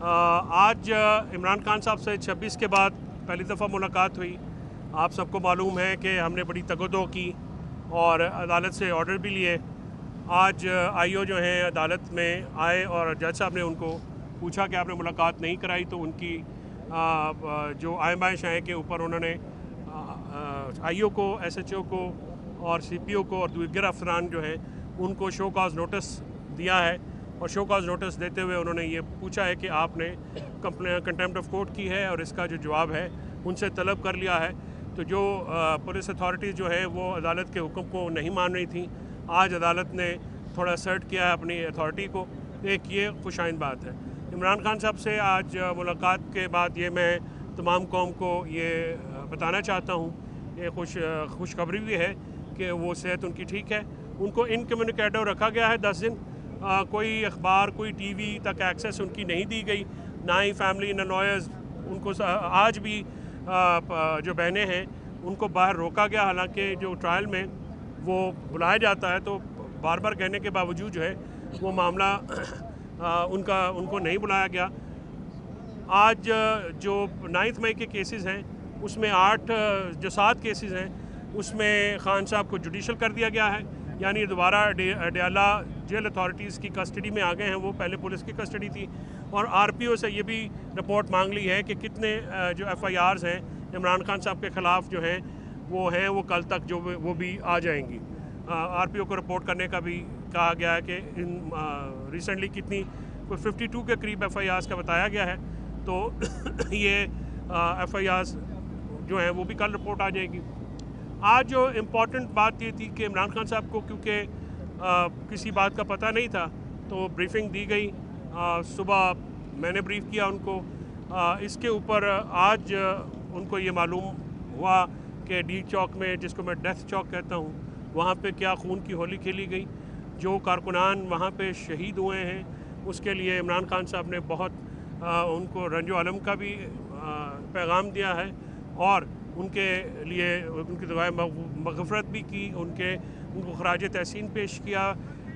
आज इमरान खान साहब से 26 के बाद पहली दफ़ा मुलाकात हुई। आप सबको मालूम है कि हमने बड़ी तगदो की और अदालत से ऑर्डर भी लिए। आज आईओ जो हैं अदालत में आए और जज साहब ने उनको पूछा कि आपने मुलाकात नहीं कराई, तो उनकी जो आयमाइश है के ऊपर उन्होंने आईओ को, एसएचओ को और सीपीओ को और दीगर अफसरान जो हैं उनको शो कॉज नोटिस दिया है। और शो कॉज नोटिस देते हुए उन्होंने ये पूछा है कि आपने कंटेम्प्ट ऑफ कोर्ट की है और इसका जो जवाब है उनसे तलब कर लिया है। तो जो पुलिस अथॉरिटीज़ जो है वो अदालत के हुक्म को नहीं मान रही थी, आज अदालत ने थोड़ा असर्ट किया है अपनी अथॉरिटी को। एक ये खुशाइन बात है। इमरान खान साहब से आज मुलाकात के बाद ये मैं तमाम कौम को ये बताना चाहता हूँ, ये खुशखबरी भी है कि वो सेहत उनकी ठीक है। उनको इनकम्युनिकेटो रखा गया है 10 दिन। कोई अखबार, कोई टीवी तक एक्सेस उनकी नहीं दी गई, ना ही फैमिली, ना लॉयर्स। उनको आज भी जो बहनें हैं उनको बाहर रोका गया, हालांकि जो ट्रायल में वो बुलाया जाता है तो बार बार कहने के बावजूद जो है वो मामला उनको नहीं बुलाया गया। आज जो 9 मई के केसेस हैं उसमें 7 केसेस हैं उसमें खान साहब को जुडिशल कर दिया गया है, यानी दोबारा अडयाला जेल अथॉरिटीज़ की कस्टडी में आ गए हैं। वो पहले पुलिस की कस्टडी थी। और आरपीओ से ये भी रिपोर्ट मांग ली है कि कितने जो एफआईआर्स हैं इमरान खान साहब के ख़िलाफ़ जो हैं वो कल तक जो वो भी आ जाएंगी। आरपीओ को रिपोर्ट करने का भी कहा गया है कि रिसेंटली कितनी कोई 52 के करीब एफआईआर्स का बताया गया है। तो ये एफआईआर्स जो हैं वो भी कल रिपोर्ट आ जाएगी। आज जो इम्पॉर्टेंट बात ये थी कि इमरान खान साहब को क्योंकि किसी बात का पता नहीं था तो ब्रीफिंग दी गई। सुबह मैंने ब्रीफ किया उनको। इसके ऊपर आज उनको ये मालूम हुआ कि डी चौक में, जिसको मैं डेथ चौक कहता हूँ, वहाँ पे क्या खून की होली खेली गई। जो कारकुनान वहाँ पे शहीद हुए हैं उसके लिए इमरान खान साहब ने बहुत उनको रंजो अलम का भी पैगाम दिया है और उनके लिए उनकी दुआएं मग़फ़रत भी की। उनको खराज तहसीन पेश किया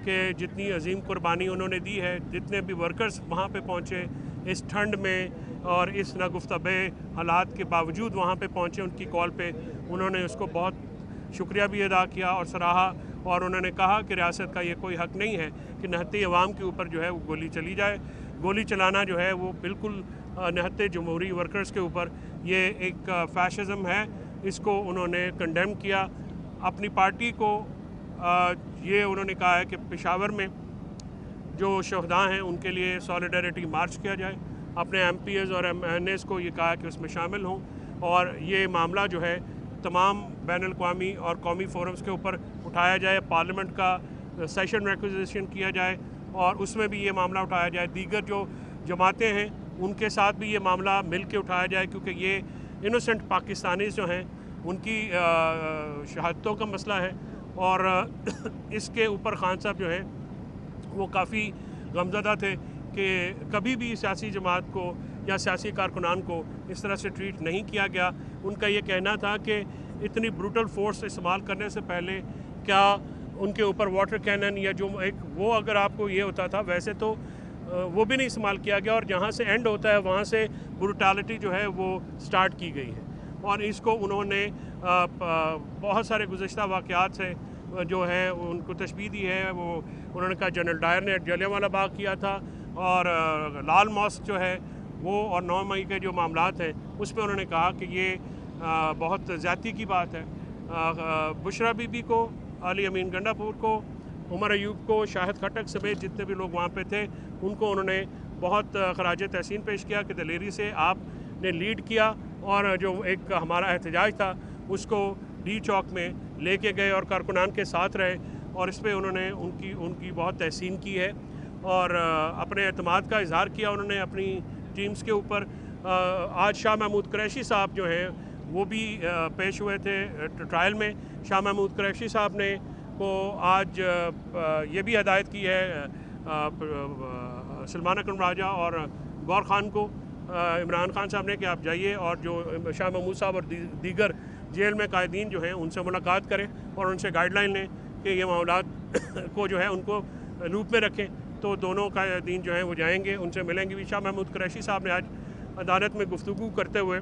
कि जितनी अजीम कुर्बानी उन्होंने दी है, जितने भी वर्कर्स वहाँ पे पहुँचे इस ठंड में और इस नागुफ्ताबे हालात के बावजूद वहाँ पे पहुँचे उनकी कॉल पे, उन्होंने उसको बहुत शुक्रिया भी अदा किया और सराहा। और उन्होंने कहा कि रियासत का ये कोई हक़ नहीं है कि निहत्ते अवाम के ऊपर जो है वो गोली चली जाए। गोली चलाना जो है वो बिल्कुल निहत्ते जमहूरी वर्कर्स के ऊपर ये एक फैशिज़म है। इसको उन्होंने कंडेम किया। अपनी पार्टी को ये उन्होंने कहा है कि पेशावर में जो शहदा हैं उनके लिए सॉलिडारिटी मार्च किया जाए। अपने एमपीएस और एमएनएस को ये कहा कि उसमें शामिल हों और ये मामला जो है तमाम बैनुल-अक़वामी और कौमी फोरम्स के ऊपर उठाया जाए। पार्लियामेंट का सेशन रिक्विजिशन किया जाए और उसमें भी ये मामला उठाया जाए। दीगर जो जमातें हैं उनके साथ भी ये मामला मिल के उठाया जाए, क्योंकि ये इनोसेंट पाकिस्तानीज़ जो हैं उनकी शहादतों का मसला है। और इसके ऊपर खान साहब जो हैं वो काफ़ी गमज़दा थे कि कभी भी सियासी जमात को या सियासी कारकुनान को इस तरह से ट्रीट नहीं किया गया। उनका ये कहना था कि इतनी ब्रूटल फोर्स इस्तेमाल करने से पहले क्या उनके ऊपर वाटर कैनन या जो एक वो अगर आपको ये होता था, वैसे तो वो भी नहीं इस्तेमाल किया गया और जहाँ से एंड होता है वहाँ से ब्रूटैलिटी जो है वो स्टार्ट की गई है। और इसको उन्होंने बहुत सारे गुज़श्ता वाक़यात से जो है उनको तशबीह दी है। वो उन्होंने कहा जनरल डायर ने जलियांवाला बाग किया था और लाल मॉस्क जो है वो, और 9 मई के जो मामलात हैं उस पर उन्होंने कहा कि ये बहुत ज़्यादती की बात है। बुशरा बीबी को, अली अमीन गंडापुर को, उमर अयूब को, शाहिद खटक समेत जितने भी लोग वहाँ पे थे उनको उन्होंने बहुत खराज तहसीन पेश किया कि दिलेरी से आपने लीड किया और जो एक हमारा एहतजाज था उसको डी चौक में लेके गए और कारकुनान के साथ रहे। और इस पर उन्होंने उनकी बहुत तहसीन की है और अपने एतमाद का इजहार किया उन्होंने अपनी टीम्स के ऊपर। आज शाह महमूद कुरैशी साहब जो हैं वो भी पेश हुए थे ट्रायल में। शाह महमूद कुरैशी साहब ने को आज ये भी हदायत की है सलमान अकरम राजा और गौर खान को, इमरान खान साहब ने, कि आप जाइए और जो शाह महमूद साहब और दीगर जेल में कायदीन जो हैं उनसे मुलाकात करें और उनसे गाइडलाइन लें कि ये मामलात को जो है उनको लूप में रखें। تو دونوں قائدین جو ہیں وہ جائیں گے, ان سے ملیں گے بھی. شاہ محمود قریشی صاحب نے آج عدالت میں گفتگو کرتے ہوئے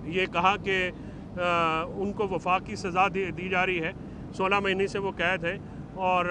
یہ کہا کہ ان کو وفاق کی سزا دی جا رہی ہے, 16 مہینے سے وہ قید ہیں, اور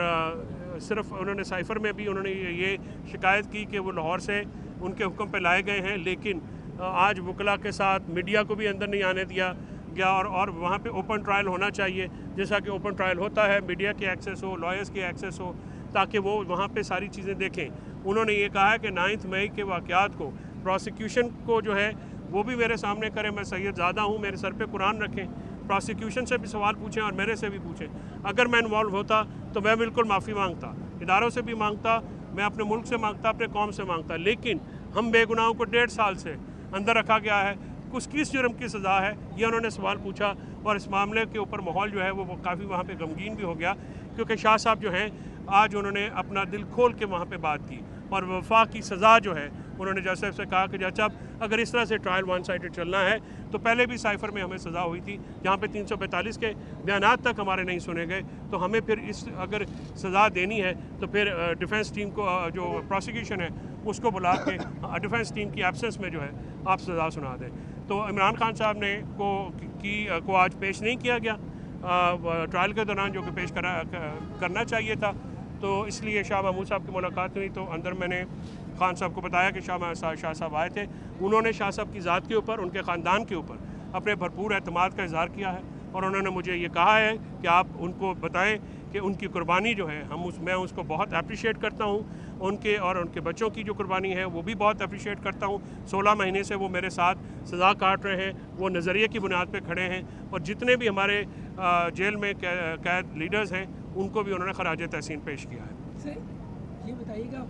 صرف انہوں نے سائفر میں بھی انہوں نے یہ شکایت کی کہ وہ لاہور سے ان کے حکم پہ لائے گئے ہیں, لیکن آج وکلا کے ساتھ میڈیا کو بھی اندر نہیں آنے دیا گیا, اور وہاں پہ اوپن ٹرائل ہونا چاہیے, جیسا کہ اوپن ٹرائل ہوتا ہے, میڈیا کی ایکسیس ہو, لائرز کی ایکسیس ہو, تاکہ وہ وہاں پہ ساری چیزیں دیکھیں. انہوں نے یہ کہا ہے کہ 9 مئی کے واقعات کو پروسیکیوشن کو جو ہے وہ بھی میرے سامنے کریں, میں سید زادہ ہوں, میرے سر پہ قرآن رکھیں, پروسیکیوشن سے بھی سوال پوچھیں اور میرے سے بھی پوچھیں. اگر میں انوالو ہوتا تو میں بالکل معافی مانگتا, اداروں سے بھی مانگتا, میں اپنے ملک سے مانگتا, اپنے قوم سے مانگتا, لیکن ہم بے گناہوں کو 1.5 سال سے اندر رکھا گیا ہے, کس جرم کی سزا ہے, یہ انہوں نے سوال پوچھا. اور اس معاملے کے اوپر ماحول جو ہے وہ کافی وہاں پہ غمگین بھی ہو گیا, کیونکہ شاہ صاحب جو ہیں آج انہوں نے اپنا دل کھول کے وہاں پہ بات کی, اور وفاق کی سزا جو ہے انہوں نے جج صاحب سے کہا کہ جج صاحب اگر اس طرح سے ٹرائل 1 سائڈڈ چلنا ہے تو پہلے بھی سائفر میں ہمیں سزا ہوئی تھی جہاں پہ 345 کے بیانات تک ہمارے نہیں سنے گئے, تو ہمیں پھر اگر سزا دینی ہے تو پھر ڈیفنس ٹیم کو جو پروسیکیوشن ہے اس کو بلا کے ڈیفنس ٹیم کی ایبسنس میں جو ہے آپ سزا سنا دیں. تو عمران خان صاحب نے کو آج پیش نہیں کیا گیا ٹرائل کے دوران, جو کہ پیش کرنا چاہیے تھا, تو اس لیے شاہ محمود صاحب کی ملاقات ہوئی. تو اندر میں نے خان صاحب کو بتایا کہ شاہ صاحب آئے تھے, انہوں نے شاہ صاحب کی ذات کے اوپر, ان کے خاندان کے اوپر اپنے بھرپور اعتماد کا اظہار کیا ہے, اور انہوں نے مجھے یہ کہا ہے کہ آپ ان کو بتائیں کہ ان کی قربانی جو ہے میں اس کو بہت اپریشیٹ کرتا ہوں, ان کے اور ان کے بچوں کی جو قربانی ہے وہ بھی بہت اپریشیٹ کرتا ہوں. 16 مہینے سے وہ میرے ساتھ سزا کاٹ رہے ہیں, وہ نظریے کی بنیاد پہ کھڑے ہیں, اور جتنے بھی ہمارے جیل میں قید لیڈرز ہیں ان کو بھی انہوں نے خراج تحسین پیش کیا ہے. سر یہ بتائیے گا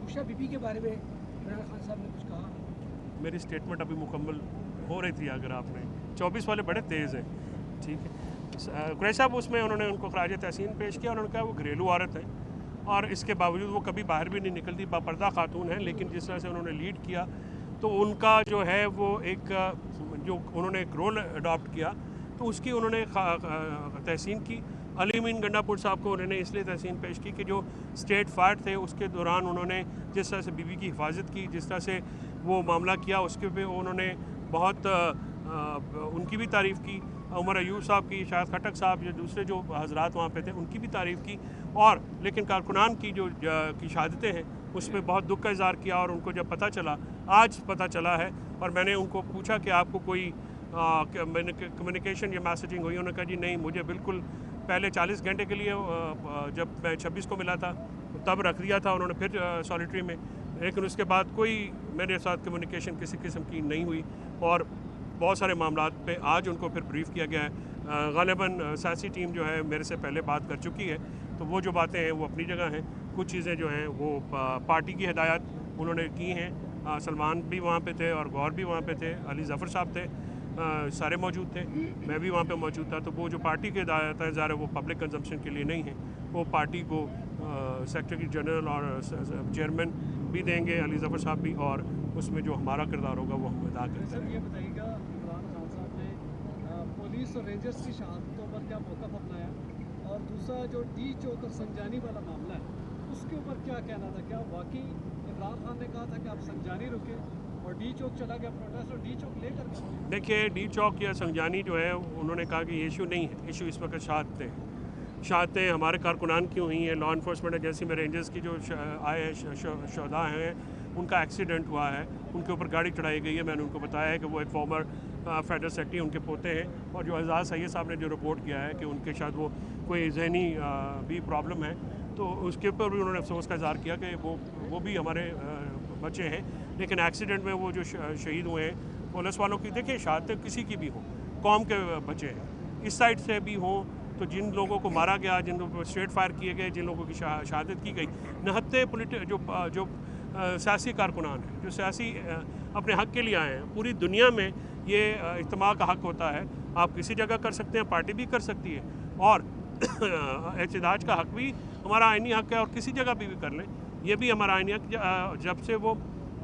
بشرا بی بی کے بارے میں عمران خان صاحب نے کچھ کہا؟ میری سٹیٹمنٹ ابھی مکمل ہو رہی تھی, اگر آپ نے 24 والے بڑے تیز ہیں, ٹھیک ہے. قریشی صاحب اس میں انہوں نے ان کو خراج تحسین پیش کیا, انہوں نے کہا وہ گھریلو عورت ہے اور اس کے باوجود وہ کبھی باہر بھی نہیں نکلتی, باپردہ خاتون ہیں, لیکن جس طرح سے انہوں نے لیڈ کیا تو ان کا جو ہے وہ ایک جو انہوں نے ایک رول اڈاپٹ کیا تو اس کی انہوں نے تحسین کی. علی امین گنڈا پور صاحب کو انہوں نے اس لیے تحسین پیش کی کہ جو اسٹیٹ فائر تھے اس کے دوران انہوں نے جس طرح سے بی بی کی حفاظت کی, جس طرح سے وہ معاملہ کیا, اس کے پہ انہوں نے بہت ان کی بھی تعریف کی. عمر ایوب صاحب کی, شاہد خٹک صاحب, یا دوسرے جو حضرات وہاں پہ تھے ان کی بھی تعریف کی, اور لیکن کارکنان کی جو کی شہادتیں ہیں اس پہ بہت دکھ کا اظہار کیا. اور ان کو جب پتہ چلا, آج پتہ چلا ہے, اور میں نے ان کو پوچھا کہ آپ کو کوئی کمیونیکیشن یا میسیجنگ ہوئی, انہوں نے کہا جی نہیں, مجھے بالکل پہلے 40 گھنٹے کے لیے جب میں 26 کو ملا تھا تب رکھ دیا تھا انہوں نے پھر سالیٹری میں, لیکن اس کے بعد کوئی میرے ساتھ کمیونیکیشن کسی قسم کی نہیں ہوئی. اور بہت سارے معاملات پہ آج ان کو پھر بریف کیا گیا ہے. غالباً سیاسی ٹیم جو ہے میرے سے پہلے بات کر چکی ہے, تو وہ جو باتیں ہیں وہ اپنی جگہ ہیں, کچھ چیزیں جو ہیں وہ پارٹی کی ہدایات انہوں نے کی ہیں. سلمان بھی وہاں پہ تھے اور غور بھی وہاں پہ تھے, علی ظفر صاحب تھے, سارے موجود تھے, میں بھی وہاں پہ موجود تھا. تو وہ جو پارٹی کے ہدایات ہیں ظاہر وہ پبلک کنزمپشن کے لیے نہیں ہیں, وہ پارٹی کو سیکریٹری جنرل اور چیئرمین بھی دیں گے, علی ظفر صاحب بھی, اور اس میں جو ہمارا کردار ہوگا وہ ہم ادا کرتے ہیں. یہ بتائیے گا عمران خان صاحب نے پولیس اور رینجرز کی شہادتوں پر کیا موقف اپنایا, اور دوسرا جو ڈی چوک اور سنجانی والا معاملہ ہے اس کے اوپر کیا کہنا تھا؟ کیا واقعی عمران خان نے کہا تھا کہ آپ سنجانی رکے اور ڈی چوک چلا گیا پروٹیسٹ, اور ڈی چوک لے کر کے؟ دیکھیے, ڈی چوک یا سنجانی جو ہے انہوں نے کہا کہ یہ ایشو نہیں ہے, ایشو اس وقت شہادتیں ہمارے کارکنان کی ہوئی ہیں. لا انفورسمنٹ ایجنسی میں رینجرز کی جو آئے ہیں شہداء ہیں ان کا ایکسیڈنٹ ہوا ہے, ان کے اوپر گاڑی چڑھائی گئی ہے. میں نے ان کو بتایا ہے کہ وہ ایک فارمر فیڈرل سیکرٹری ان کے پوتے ہیں, اور جو اعزاز سید صاحب نے جو رپورٹ کیا ہے کہ ان کے شاید وہ کوئی ذہنی بھی پرابلم ہے, تو اس کے اوپر بھی انہوں نے افسوس کا اظہار کیا کہ وہ بھی ہمارے بچے ہیں, لیکن ایکسیڈنٹ میں وہ جو شہید ہوئے ہیں پولیس والوں کی, دیکھیں شہادتیں کسی کی بھی ہوں, قوم کے بچے ہیں, اس سائڈ سے بھی ہوں, تو جن لوگوں کو مارا گیا, جن لوگوں کو اسٹریٹ فائر کیے گئے, جن لوگوں کی شہادت کی گئی, نہتے جو سیاسی کارکنان ہیں, جو سیاسی اپنے حق کے لیے آئے ہیں, پوری دنیا میں یہ اجتماع کا حق ہوتا ہے. آپ کسی جگہ کر سکتے ہیں, پارٹی بھی کر سکتی ہے, اور احتجاج کا حق بھی ہمارا آئینی حق ہے, اور کسی جگہ بھی کر لیں, یہ بھی ہمارا آئینی حق, جب سے وہ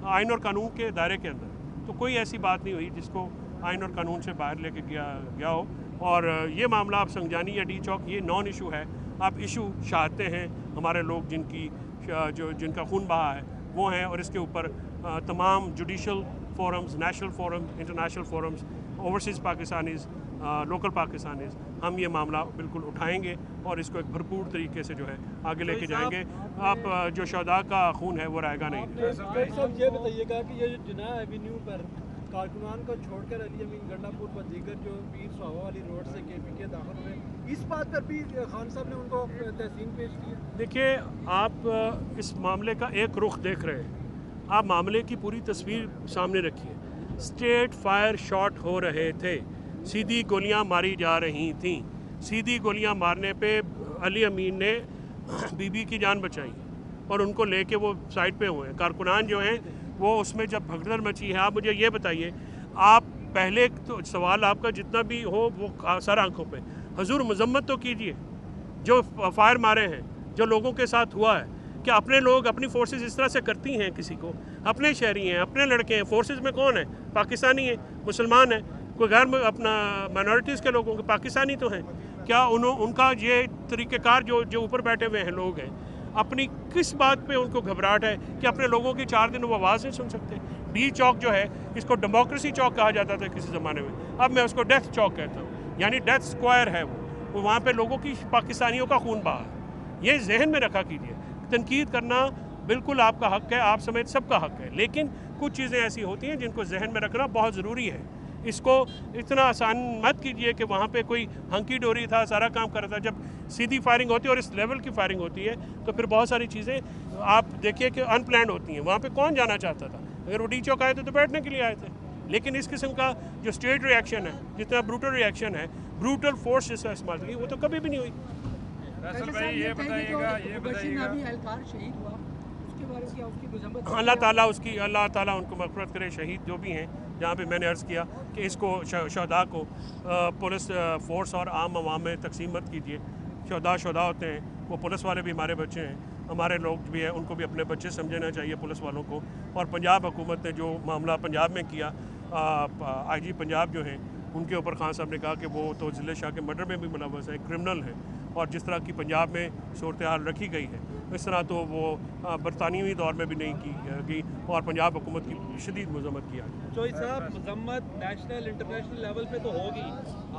آئین اور قانون کے دائرے کے اندر. تو کوئی ایسی بات نہیں ہوئی جس کو آئین اور قانون سے باہر لے کے گیا ہو. اور یہ معاملہ آپ سنجانی یا ڈی چوک یہ نان ایشو ہے. آپ ایشو چاہتے ہیں ہمارے لوگ جن کی जो जिनका खून बहा है वो हैं, और इसके ऊपर तमाम judicial forums, national forums, international forums, overseas Pakistanis, local Pakistanis, हम ये मामला बिल्कुल उठाएंगे और इसको एक भरपूर तरीके से जो है आगे लेके जाएंगे। आप जो शहदा का खून है वो रहेगा नहीं। साहब ये बताइएगा कि ये जो जिना एवेन्यू पर कारकुनान को छोड़कर अली अमीन गंडापुर व दीगर जो पीर सुहावा वाली रोड से KP के दाखिल हुए, इस बात पर भी खान साहब ने उनको तहसीन पेश की। देखिए, आप इस मामले का एक रुख देख रहे हैं, आप मामले की पूरी तस्वीर सामने रखिए। स्ट्रेट फायर शॉट हो रहे थे, सीधी गोलियां मारी जा रही थीं। सीधी गोलियां मारने पे अली अमीन ने बीबी की जान बचाई और उनको लेके वो साइड पे हुए हैं। कारकुनान जो हैं वो उसमें जब भगदड़ मची है, आप मुझे ये बताइए, आप पहले तो सवाल आपका जितना भी हो वो सर आंखों पे, हुजूर मजम्मत तो कीजिए जो फायर मारे हैं, जो लोगों के साथ हुआ है। क्या अपने लोग, अपनी फोर्सेस इस तरह से करती हैं किसी को? अपने शहरी हैं, अपने लड़के हैं, फोर्सेस में कौन है? पाकिस्तानी है, मुसलमान है, कोई गैर अपना माइनॉरिटीज़ के लोगों के, पाकिस्तानी तो हैं। क्या उनका ये तरीक़ेकार जो ऊपर बैठे हुए हैं लोग हैं, अपनी किस बात पे उनको घबराहट है कि अपने लोगों की 4 दिन वो आवाज़ नहीं सुन सकते? डी चौक जो है, इसको डेमोक्रेसी चौक कहा जाता था किसी ज़माने में, अब मैं उसको डेथ चौक कहता हूँ, यानी डेथ स्क्वायर है वो वहाँ पे लोगों की, पाकिस्तानियों का खून बहा है। ये जहन में रखा कीजिए। तनकीद करना बिल्कुल आपका हक़ है, आप समेत सबका हक़ है, लेकिन कुछ चीज़ें ऐसी होती हैं जिनको जहन में रखना बहुत ज़रूरी है। इसको इतना आसान मत कीजिए कि वहाँ पे कोई हंकी डोरी था, सारा काम कर रहा था। जब सीधी फायरिंग होती है और इस लेवल की फायरिंग होती है तो फिर बहुत सारी चीज़ें आप देखिए कि अनप्लान्ड होती हैं। वहाँ पे कौन जाना चाहता था? अगर वो डी चौक आए थे तो बैठने के लिए आए थे, लेकिन इस किस्म का जो स्टेट रिएक्शन है, जितना ब्रूटल रिएक्शन है, ब्रूटल फोर्स जिसका इस्तेमाल की, वो तो कभी भी नहीं हुई। अल्लाह ताला उनको मग़फ़िरत करे, शहीद जो भी हैं। जहाँ पे मैंने अर्ज़ किया कि इसको शहदा को पुलिस फोर्स और आम आवाम में तकसीम मत कीजिए। शहदा होते हैं, वो पुलिस वाले भी हमारे बच्चे हैं, हमारे लोग भी हैं, उनको भी अपने बच्चे समझना चाहिए पुलिस वालों को। और पंजाब हुकूमत ने जो मामला पंजाब में किया, IG पंजाब जो हैं उनके ऊपर खान साहब ने कहा कि वो तो ज़िले शाह के मर्डर में भी मुलव्वस है, क्रिमिनल है, और जिस तरह की पंजाब में सूरत हाल रखी गई है इस तरह तो वो बरतानवी दौर में भी नहीं की गई, और पंजाब हुकूमत की शदीद मजम्मत किया। चौधरी साहब, मजम्मत नेशनल इंटरनेशनल लेवल पे तो होगी,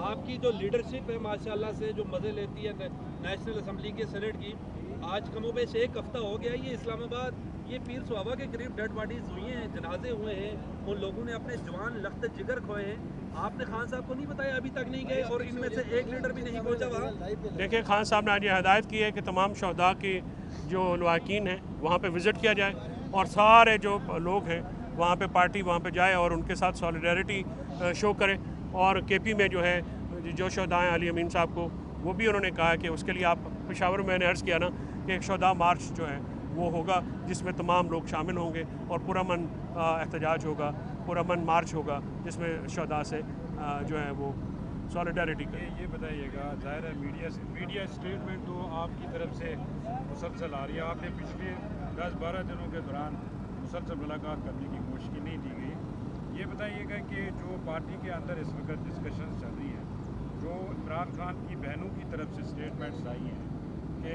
आपकी जो लीडरशिप है माशाल्लाह से जो मज़े लेती है नेशनल असम्बली के सेनेट की, आज कमोबेश 1 हफ्ता हो गया ये इस्लामाबाद, ये पीर सुहावा के करीब डेड बॉडीज़ हुई हैं, जनाजे हुए हैं, उन लोगों ने अपने जवान लख्त जिगर खोए हैं। आपने खान साहब को नहीं बताया? अभी तक नहीं गए और इनमें से एक लीडर भी नहीं पहुंचा वहाँ। देखिए, खान साहब ने आज ये हदायत की है कि तमाम शहदा के जो लवाकिन हैं वहाँ पे विज़िट किया जाए, और सारे जो लोग हैं वहाँ पे पार्टी वहाँ पे जाए और उनके साथ सॉलिडारिटी शो करे। और KP में जो है जो शहदा हैं अली अमीन साहब को, वो भी उन्होंने कहा कि उसके लिए आप पेशावर में मैंने अर्ज़ किया ना कि एक शहदा मार्च जो है वो होगा जिसमें तमाम लोग शामिल होंगे और पुरअमन एहतजाज होगा, पुरअमन मार्च होगा जिसमें शहदा से जो है वो सॉलिडारिटी करें। ये बताइएगा, ज़ाहिर है मीडिया स्टेटमेंट तो आपकी तरफ से मुसलसल आ रही है, आपने पिछले 10-12 दिनों के दौरान मुसलसल मुलाकात करने की कोशिश की, नहीं दी गई। ये बताइएगा कि जो पार्टी के अंदर इस वक्त डिस्कशन चल रही है, जो इमरान खान की बहनों की तरफ से स्टेटमेंट्स आई हैं कि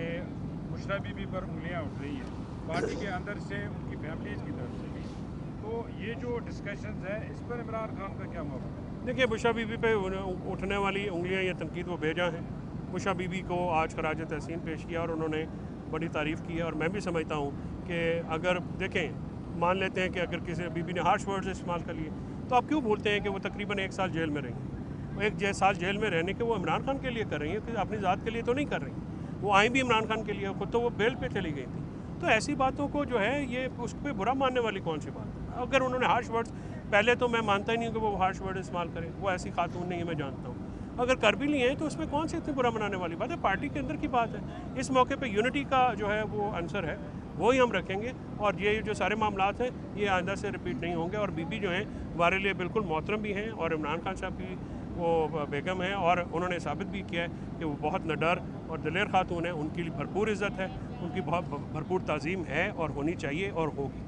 मुशर्रफ बीबी पर उंगलियां उठ रही हैं, पार्टी के अंदर से उनकी फैमिलीज़ की तरफ से भी, तो ये जो डिस्कशंस है इस पर इमरान खान का क्या मौक़िफ़ है? देखिए, मुशर्रफ बीबी पे उठने वाली उंगलियां या तनकीद वो भेजा है। मुशर्रफ बीबी को आज खराज तहसीन पेश किया और उन्होंने बड़ी तारीफ़ की है, और मैं भी समझता हूँ कि अगर देखें, मान लेते हैं कि अगर किसी बीबी ने हार्श वर्ड्स इस्तेमाल कर लिए तो आप क्यों भूलते हैं कि वो तकरीबन 1 साल जेल में रही। 1 साल जेल में रहने के वो इमरान खान के लिए कर रही हैं, कि अपनी ज़ात के लिए तो नहीं कर रही। वो आई भी इमरान खान के लिए, खुद तो वो बेल पे चली गई थी। तो ऐसी बातों को जो है ये उस पर बुरा मानने वाली कौन सी बात है? अगर उन्होंने हार्श वर्ड्स, पहले तो मैं मानता ही नहीं कि वो हार्श वर्ड इस्तेमाल करें, वो ऐसी खातून नहीं है, मैं जानता हूँ। अगर कर भी लिए हैं तो उसमें कौन सी इतनी बुरा मनाने वाली बात है? पार्टी के अंदर की बात है। इस मौके पे यूनिटी का जो है वो आंसर है, वो ही हम रखेंगे, और ये जो सारे मामलात हैं ये आइंदा से रिपीट नहीं होंगे। और बीबी जो हैं हमारे लिए बिल्कुल मोहतरम भी हैं, और इमरान खान साहब की वो बेगम है, और उन्होंने साबित भी किया है कि वो बहुत निडर और दिलेर खातून है। उनके लिए भरपूर इज़्ज़त है, उनकी बहुत भरपूर ताज़ीम है और होनी चाहिए और होगी।